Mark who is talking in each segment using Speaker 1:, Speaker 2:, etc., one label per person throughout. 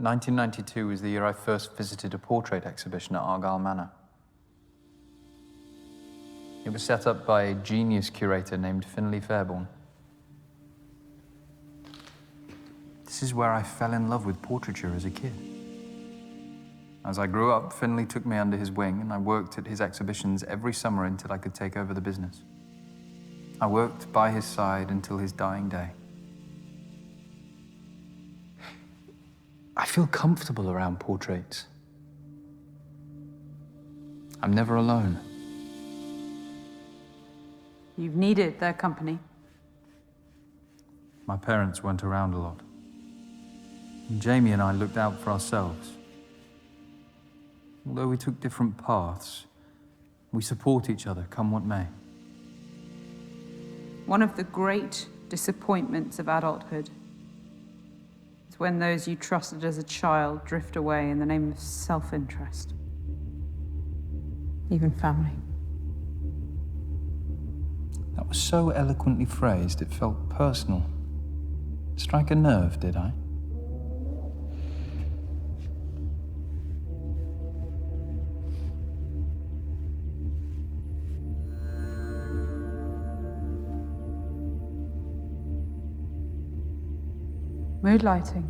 Speaker 1: 1992 was the year I first visited a portrait exhibition at Argyll Manor. It was set up by a genius curator named Finlay Fairborn. This is where I fell in love with portraiture as a kid. As I grew up, Finlay took me under his wing, and I worked at his exhibitions every summer until I could take over the business. I worked by his side until his dying day. I feel comfortable around portraits. I'm never alone.
Speaker 2: You've needed their company.
Speaker 1: My parents weren't around a lot. Jamie and I looked out for ourselves. Although we took different paths, we support each other, come what may.
Speaker 2: One of the great disappointments of adulthood is when those you trusted as a child drift away in the name of self-interest. Even family.
Speaker 1: That was so eloquently phrased, it felt personal. Strike a nerve, did I?
Speaker 2: Mood lighting.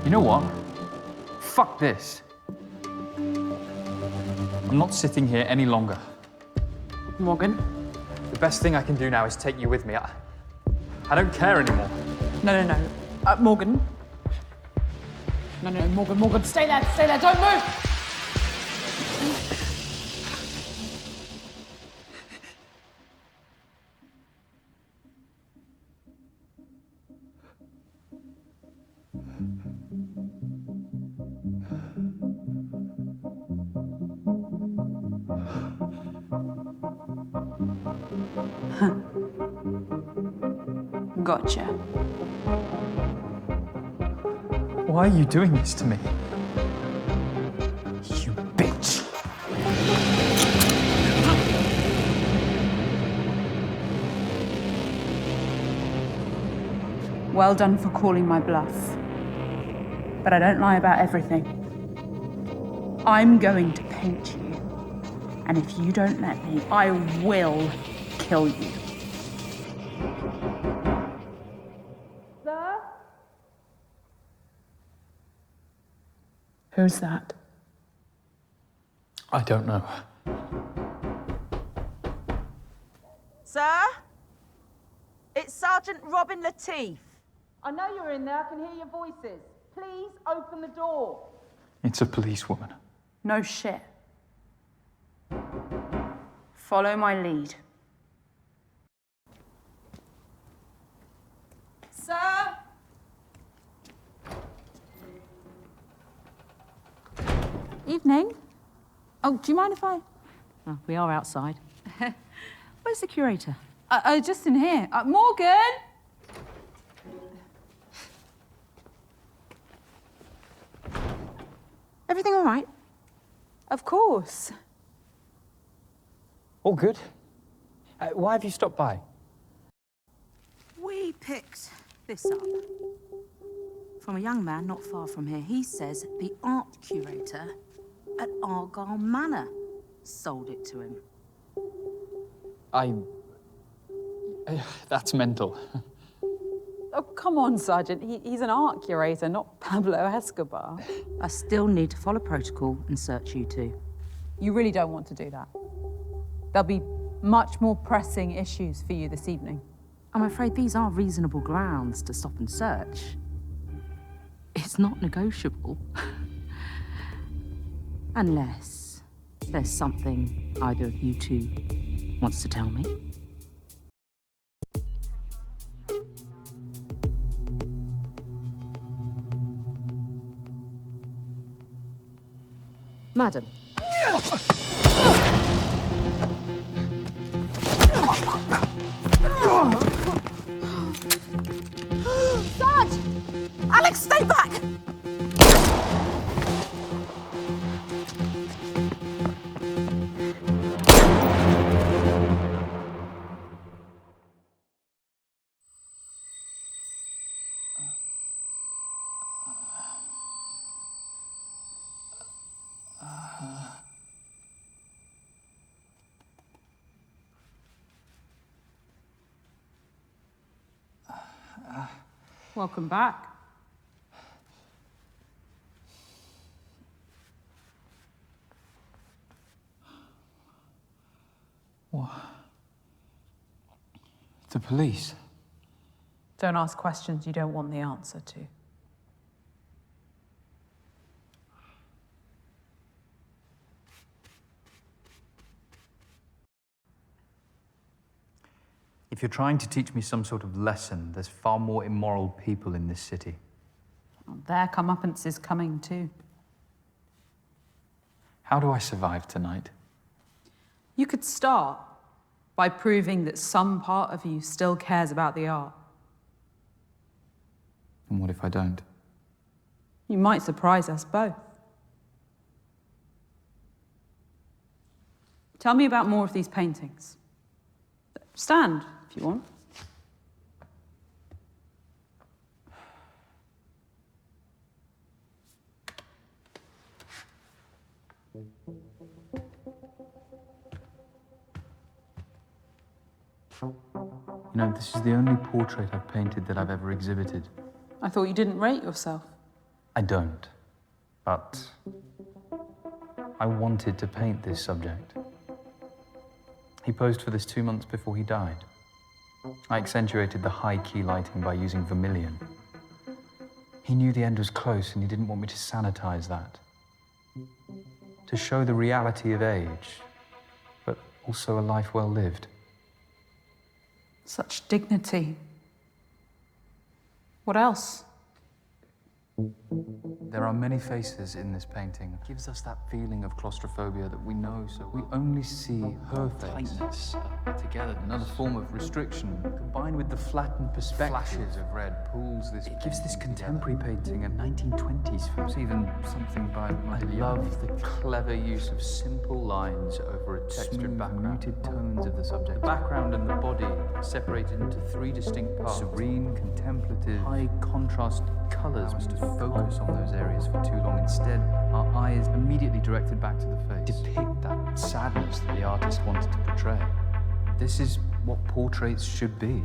Speaker 1: You know what? Fuck this. I'm not sitting here any longer.
Speaker 2: Morgan?
Speaker 1: The best thing I can do now is take you with me. I don't care anymore.
Speaker 2: No. Morgan. No, Morgan, stay there, don't move! Gotcha.
Speaker 1: Why are you doing this to me? You bitch.
Speaker 2: Well done for calling my bluff. But I don't lie about everything. I'm going to paint you. And if you don't let me, I will kill you. Sir? Who's that?
Speaker 1: I don't know.
Speaker 3: Sir? It's Sergeant Robin Latif. I know you're in there. I can hear your voices. Please open the door.
Speaker 1: It's a policewoman.
Speaker 2: No shit. Follow my lead. Sir? Evening. Oh, do you mind if I...
Speaker 4: Oh, we are outside. Where's the curator?
Speaker 2: Just in here. Morgan!
Speaker 4: Everything all right?
Speaker 2: Of course.
Speaker 1: All good. Why have you stopped by?
Speaker 4: We picked this up from a young man not far from here. He says the art curator at Argyll Manor sold it to him.
Speaker 1: That's mental.
Speaker 2: Oh, come on, Sergeant. He's an art curator, not Pablo Escobar.
Speaker 4: I still need to follow protocol and search you two.
Speaker 2: You really don't want to do that. There'll be much more pressing issues for you this evening.
Speaker 4: I'm afraid these are reasonable grounds to stop and search. It's not negotiable. Unless there's something either of you two wants to tell me. Madam.
Speaker 3: Sarge!
Speaker 4: Alex, stay back!
Speaker 2: Welcome back.
Speaker 1: What? The police?
Speaker 2: Don't ask questions you don't want the answer to.
Speaker 1: If you're trying to teach me some sort of lesson, there's far more immoral people in this city.
Speaker 2: Well, their comeuppance is coming too.
Speaker 1: How do I survive tonight?
Speaker 2: You could start by proving that some part of you still cares about the art.
Speaker 1: And what if I don't?
Speaker 2: You might surprise us both. Tell me about more of these paintings. Stand, if you want.
Speaker 1: You know, this is the only portrait I've painted that I've ever exhibited.
Speaker 2: I thought you didn't rate yourself.
Speaker 1: I don't, but I wanted to paint this subject. He posed for this 2 months before he died. I accentuated the high-key lighting by using vermilion. He knew the end was close and he didn't want me to sanitize that. To show the reality of age, but also a life well lived.
Speaker 2: Such dignity. What else?
Speaker 1: There are many faces in this painting. It gives us that feeling of claustrophobia that we know, so we only see her face. Tightness, together. Another form of restriction, combined with the flattened perspective. Flashes of red pulls this. It gives this contemporary painting a 1920s feel. It's even something by I love the clever use of simple lines over a textured background. Muted tones of the subject. The background and the body separated into 3 distinct parts. Serene, contemplative, high contrast colors to focus on those areas for too long. Instead, our eyes immediately directed back to the face. Depict that sadness that the artist wanted to portray. This is what portraits should be.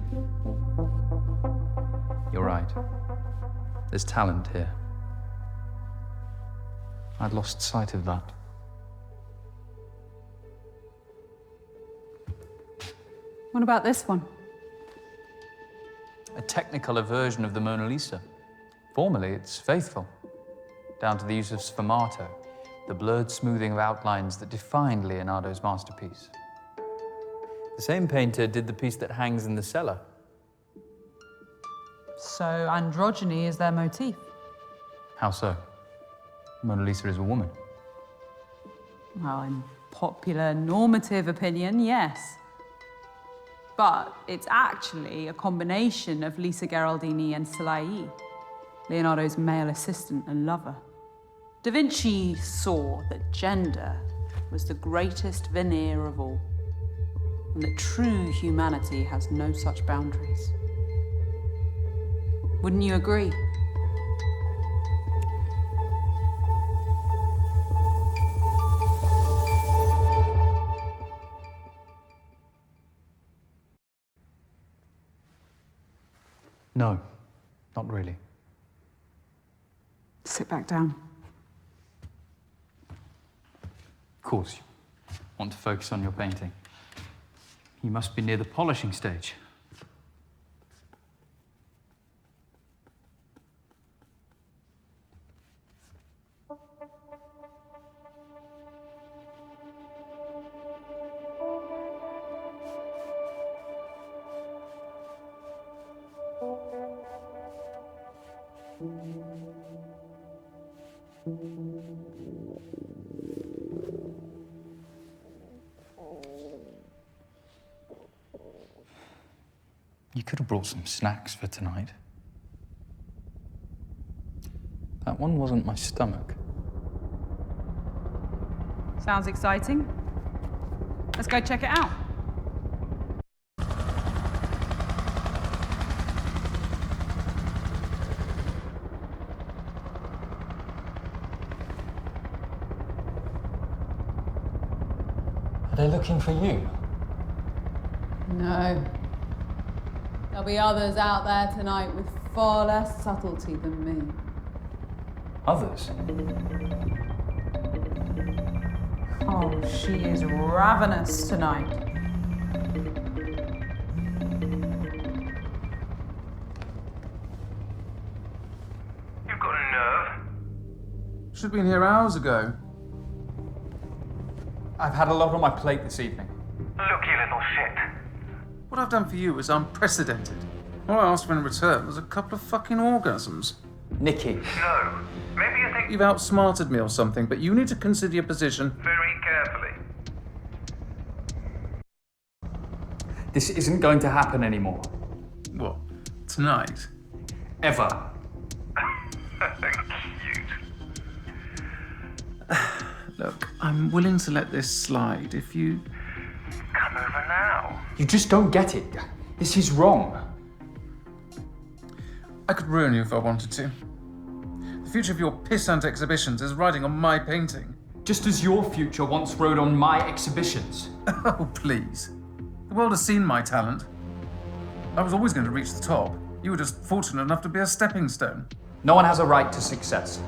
Speaker 1: You're right. There's talent here. I'd lost sight of that.
Speaker 2: What about this one?
Speaker 1: A technicolor version of the Mona Lisa. Formally, it's faithful, down to the use of sfumato, the blurred smoothing of outlines that defined Leonardo's masterpiece. The same painter did the piece that hangs in the cellar.
Speaker 2: So androgyny is their motif.
Speaker 1: How so? Mona Lisa is a woman.
Speaker 2: Well, in popular normative opinion, yes. But it's actually a combination of Lisa Gherardini and Salai, Leonardo's male assistant and lover. Da Vinci saw that gender was the greatest veneer of all, and that true humanity has no such boundaries. Wouldn't you agree?
Speaker 1: No, not really.
Speaker 2: Sit back down.
Speaker 1: Of course, you want to focus on your painting. You must be near the polishing stage. You could have brought some snacks for tonight. That one wasn't my stomach.
Speaker 2: Sounds exciting. Let's go check it out.
Speaker 1: Are they looking for you?
Speaker 5: No. There'll be others out there tonight with far less subtlety than me.
Speaker 1: Others?
Speaker 2: Oh, she is ravenous tonight.
Speaker 6: You've got a nerve.
Speaker 7: Should have been here hours ago.
Speaker 1: I've had a lot on my plate this evening.
Speaker 6: Look, you little shit.
Speaker 7: What I've done for you is unprecedented. All I asked for in return was a couple of fucking orgasms.
Speaker 1: Nikki.
Speaker 6: No. Maybe you think
Speaker 7: You've outsmarted me or something, but you need to consider your position.
Speaker 6: very carefully.
Speaker 1: This isn't going to happen anymore.
Speaker 7: What? Tonight?
Speaker 1: Ever.
Speaker 6: Cute.
Speaker 7: Look, I'm willing to let this slide if you...
Speaker 6: Come over now.
Speaker 1: You just don't get it. This is wrong.
Speaker 7: I could ruin you if I wanted to. The future of your pissant exhibitions is riding on my painting.
Speaker 1: Just as your future once rode on my exhibitions.
Speaker 7: Oh, please. The world has seen my talent. I was always going to reach the top. You were just fortunate enough to be a stepping stone.
Speaker 1: No one has a right to success.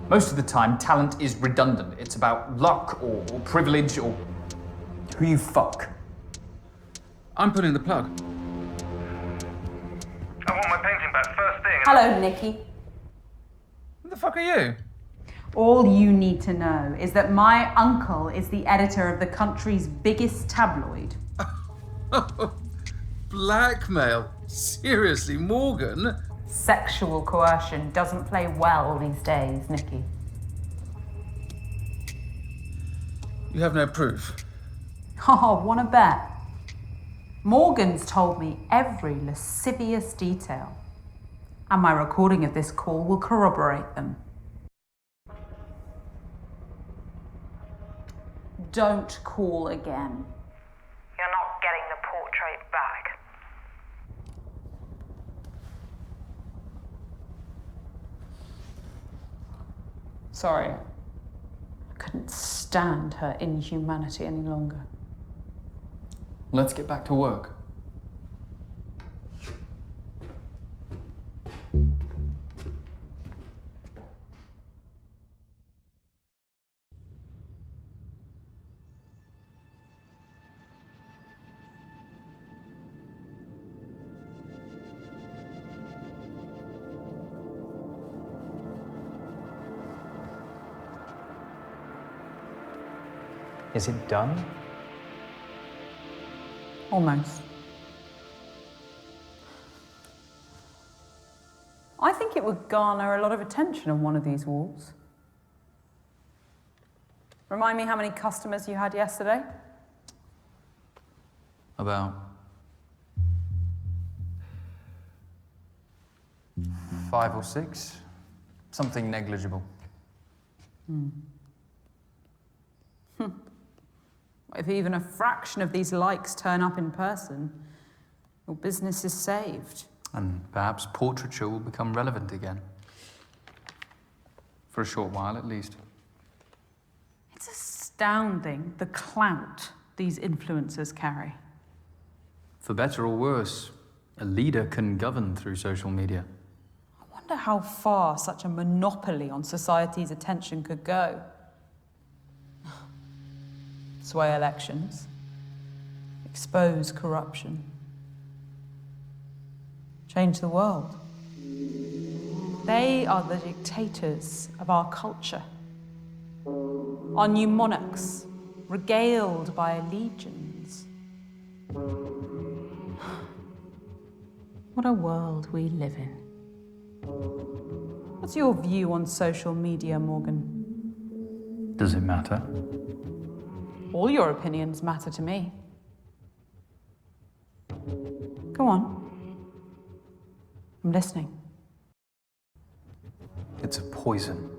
Speaker 1: Most of the time, talent is redundant. It's about luck or privilege or who you fuck.
Speaker 7: I'm pulling the plug.
Speaker 6: I want my painting back first thing.
Speaker 2: Hello, Nikki.
Speaker 7: Who the fuck are you?
Speaker 2: All you need to know is that my uncle is the editor of the country's biggest tabloid.
Speaker 7: Blackmail? Seriously, Morgan?
Speaker 2: Sexual coercion doesn't play well these days, Nikki.
Speaker 7: You have no proof.
Speaker 2: Oh, wanna bet? Morgan's told me every lascivious detail, and my recording of this call will corroborate them. Don't call again.
Speaker 3: You're not getting the portrait back.
Speaker 2: Sorry. I couldn't stand her inhumanity any longer.
Speaker 1: Let's get back to work. Is it done?
Speaker 2: Almost. I think it would garner a lot of attention on one of these walls. Remind me how many customers you had yesterday?
Speaker 1: About 5 or 6. Something negligible.
Speaker 2: If even a fraction of these likes turn up in person, your business is saved.
Speaker 1: And perhaps portraiture will become relevant again. For a short while, at least.
Speaker 2: It's astounding the clout these influencers carry.
Speaker 1: For better or worse, a leader can govern through social media.
Speaker 2: I wonder how far such a monopoly on society's attention could go. Sway elections, expose corruption, change the world. They are the dictators of our culture. Our new monarchs, regaled by legions. What a world we live in. What's your view on social media, Morgan?
Speaker 1: Does it matter?
Speaker 2: All your opinions matter to me. Go on. I'm listening.
Speaker 1: It's a poison.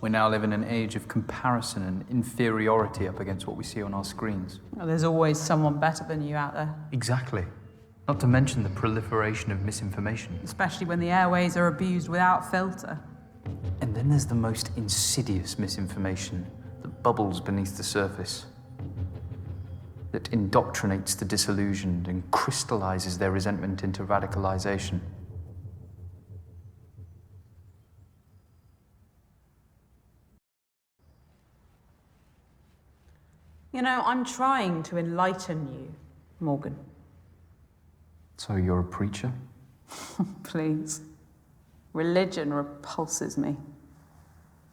Speaker 1: We now live in an age of comparison and inferiority up against what we see on our screens.
Speaker 2: Well, there's always someone better than you out there.
Speaker 1: Exactly. Not to mention the proliferation of misinformation.
Speaker 2: Especially when the airways are abused without filter.
Speaker 1: And then there's the most insidious misinformation that bubbles beneath the surface, that indoctrinates the disillusioned and crystallizes their resentment into radicalization.
Speaker 2: You know, I'm trying to enlighten you, Morgan.
Speaker 1: So you're a preacher?
Speaker 2: Please. Religion repulses me.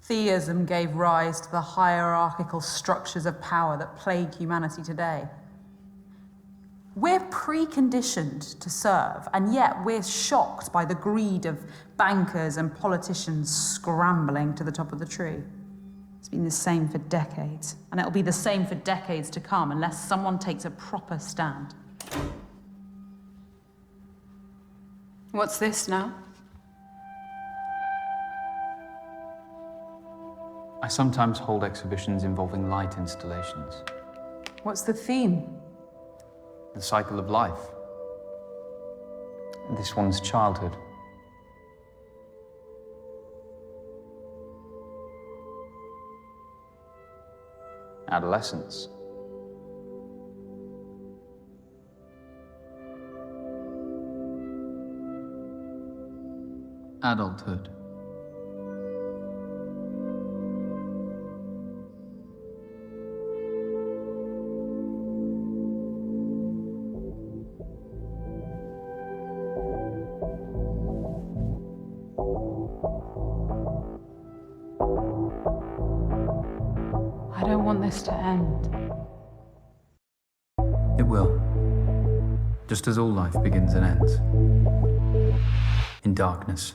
Speaker 2: Theism gave rise to the hierarchical structures of power that plague humanity today. We're preconditioned to serve, and yet we're shocked by the greed of bankers and politicians scrambling to the top of the tree. It's been the same for decades, and it'll be the same for decades to come unless someone takes a proper stand. What's this now?
Speaker 1: I sometimes hold exhibitions involving light installations.
Speaker 2: What's the theme?
Speaker 1: The cycle of life. This one's childhood. Adolescence. Adulthood.
Speaker 2: I don't want this to end.
Speaker 1: It will. Just as all life begins and ends. In darkness.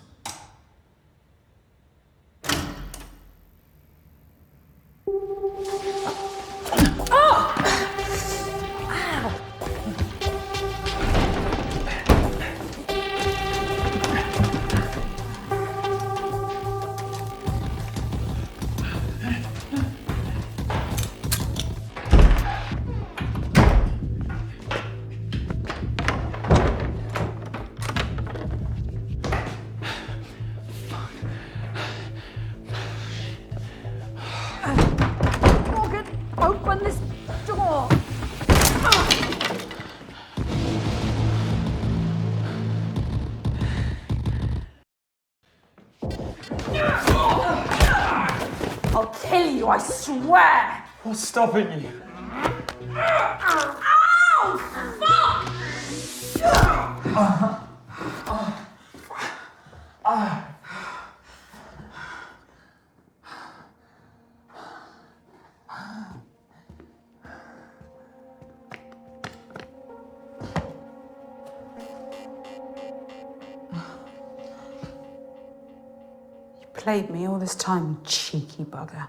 Speaker 2: Morgan, open this door! I'll kill you, I swear!
Speaker 8: What's stopping you?
Speaker 2: Ow! Fuck! You played me all this time, you cheeky bugger.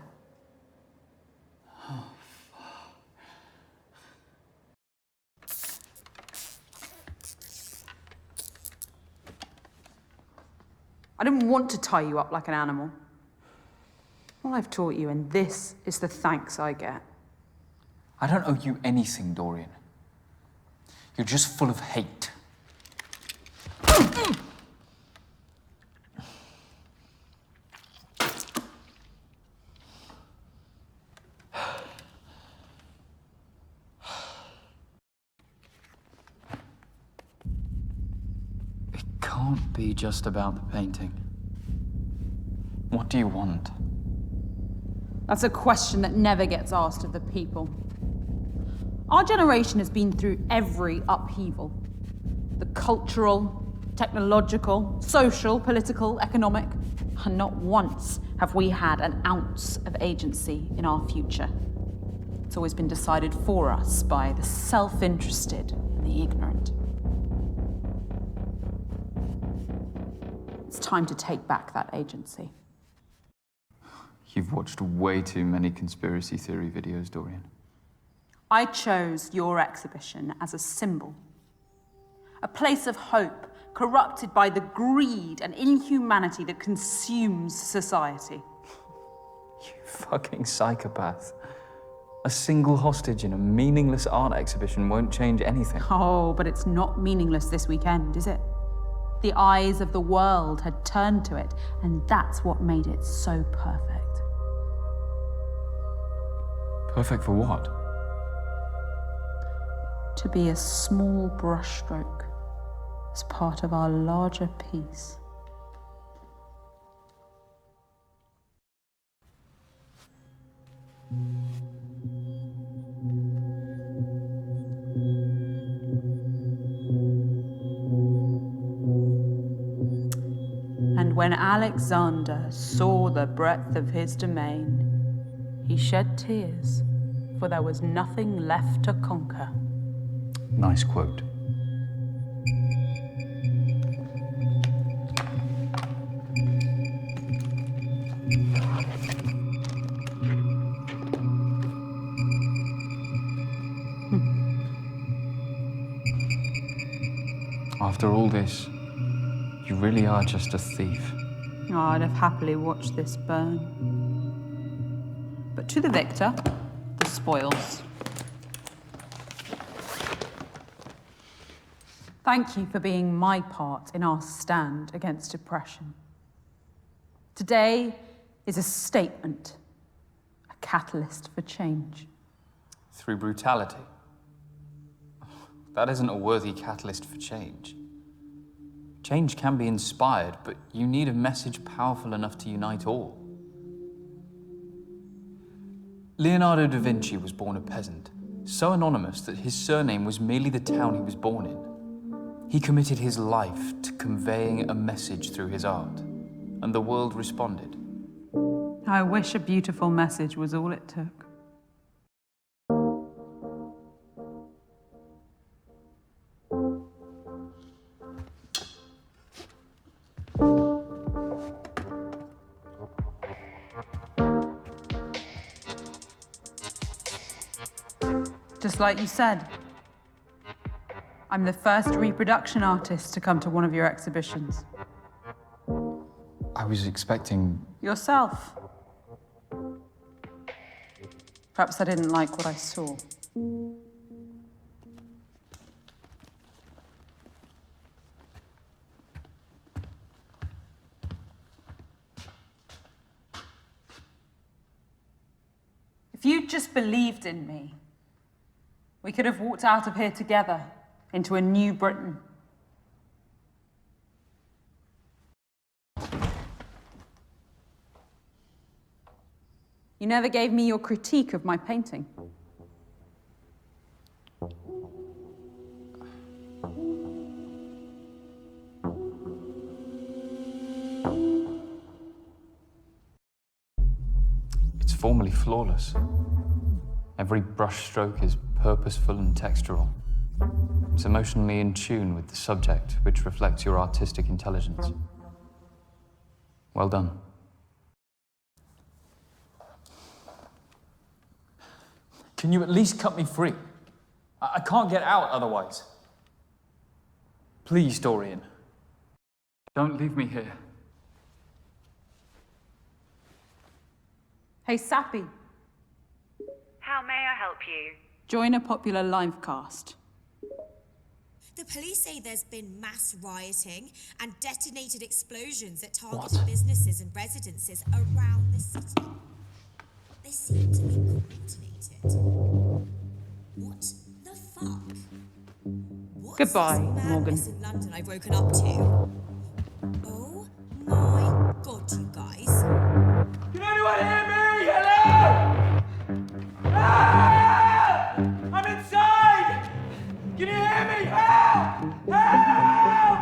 Speaker 2: I didn't want to tie you up like an animal. All I've taught you, and this is the thanks I get.
Speaker 1: I don't owe you anything, Dorian. You're just full of hate. It can't be just about the painting. What do you want?
Speaker 2: That's a question that never gets asked of the people. Our generation has been through every upheaval. The cultural, technological, social, political, economic. And not once have we had an ounce of agency in our future. It's always been decided for us by the self-interested and the ignorant. It's time to take back that agency.
Speaker 1: You've watched way too many conspiracy theory videos, Dorian.
Speaker 2: I chose your exhibition as a symbol, a place of hope corrupted by the greed and inhumanity that consumes society.
Speaker 1: You fucking psychopath. A single hostage in a meaningless art exhibition won't change anything.
Speaker 2: Oh, but it's not meaningless this weekend, is it? The eyes of the world had turned to it, and that's what made it so perfect.
Speaker 1: Perfect for what?
Speaker 2: To be a small brushstroke as part of our larger piece. And when Alexander saw the breadth of his domain, he shed tears, for there was nothing left to conquer.
Speaker 1: Nice quote. After all this, you really are just a thief.
Speaker 2: Oh, I'd have happily watched this burn. But to the victor, the spoils. Thank you for being my part in our stand against oppression. Today is a statement, a catalyst for change.
Speaker 1: Through brutality. That isn't a worthy catalyst for change. Change can be inspired, but you need a message powerful enough to unite all. Leonardo da Vinci was born a peasant, so anonymous that his surname was merely the town he was born in. He committed his life to conveying a message through his art, and the world responded.
Speaker 2: I wish a beautiful message was all it took. Just like you said, I'm the first reproduction artist to come to one of your exhibitions.
Speaker 1: I was expecting...
Speaker 2: Yourself. Perhaps I didn't like what I saw. If you'd just believed in me, we could have walked out of here together into a new Britain. You never gave me your critique of my painting.
Speaker 1: It's formally flawless. Every brushstroke is purposeful and textural. It's emotionally in tune with the subject, which reflects your artistic intelligence. Well done. Can you at least cut me free? I can't get out otherwise. Please, Dorian. Don't leave me here.
Speaker 2: Hey, Sappy,
Speaker 8: How may I help you?
Speaker 2: join a popular live cast.
Speaker 9: The police say there's been mass rioting and detonated explosions at targeted businesses and residences around the city. They seem to be coordinated. What the fuck? What's
Speaker 2: Goodbye,
Speaker 9: this
Speaker 2: Morgan.
Speaker 9: madness in London I've woken up to? Oh my god, you guys.
Speaker 10: Can anyone hear me? Hello? Help! I'm inside! Can you hear me? Help! Help!